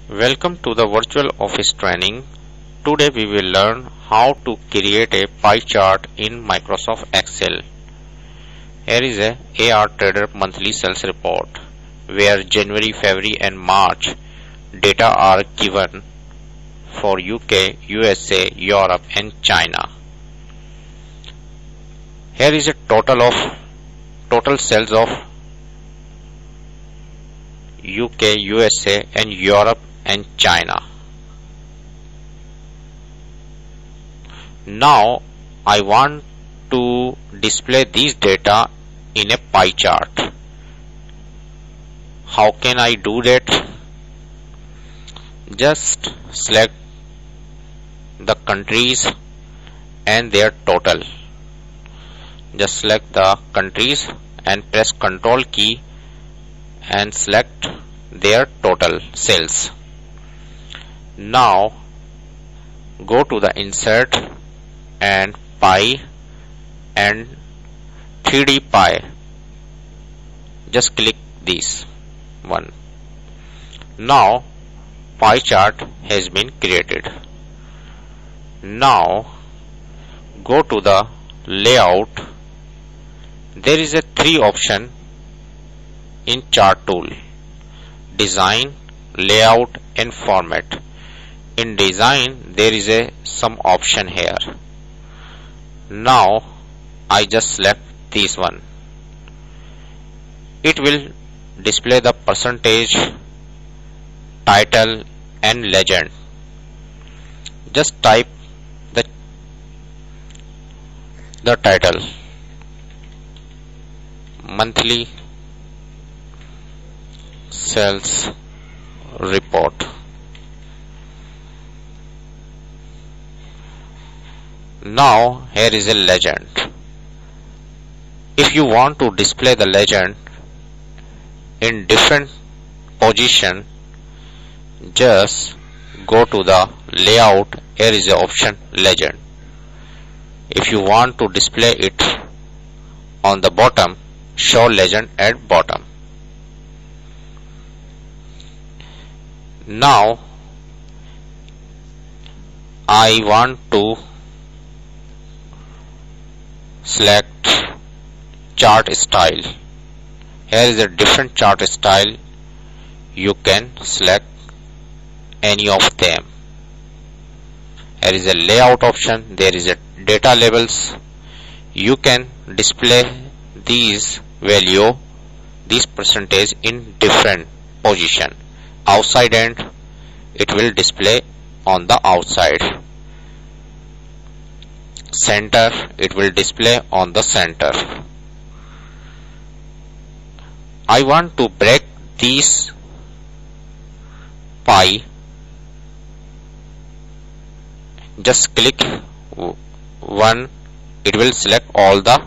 Welcome to the virtual office training. Today we will learn how to create a pie chart in Microsoft Excel. Here is a AR Trader monthly sales report where January, February and March data are given for UK, USA, Europe and China. Here is a total sales of UK, USA and Europe and China. Now I want to display these data in a pie chart. How can I do that? Just select the countries and their total. Just select the countries and press Ctrl key and select their total sales. Now go to the insert and pie and 3D pie. Just click this one. Now pie chart has been created. Now go to the layout. There is a 3 option in chart tool: design, layout and format. In design there is some option here. Now I just select this one. It will display the percentage, title and legend. Just type the title: monthly sales report. Now here is a legend. If you want to display the legend in different position, just go to the layout. Here is the option legend. If you want to display it on the bottom, show legend at bottom. Now I want to select chart style. Here is a different chart style. You can select any of them. Here is a layout option. There is a data labels. You can display these value, this percentage in different position. Outside end, it will display on the outside. Center, it will display on the center. I want to break this pie. Just click one. It will select all the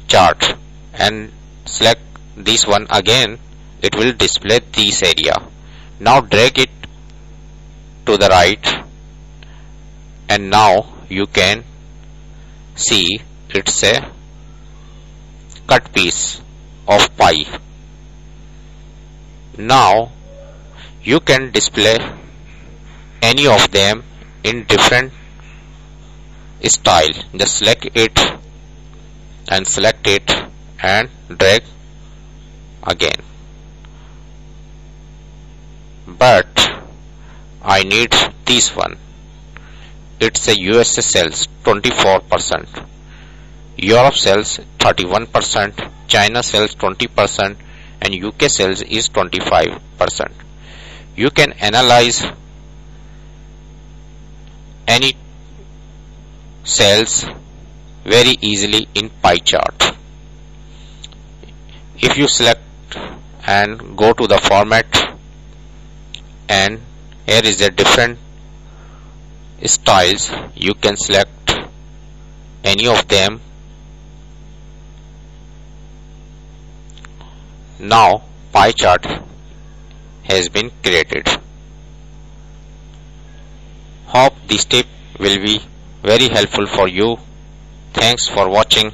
chart and select this one again. It will display this area. Now drag it to the right and now you can see it's a cut piece of pie. Now you can display any of them in different style. Just select it and select it and drag again. But I need this one. It's a USA sales 24%, Europe sales 31%, China sales 20% and UK sales is 25%. You can analyze any sales very easily in pie chart. If you select and go to the format, and here is a different styles, you can select any of them. Now pie chart has been created. Hope this tip will be very helpful for you. Thanks for watching.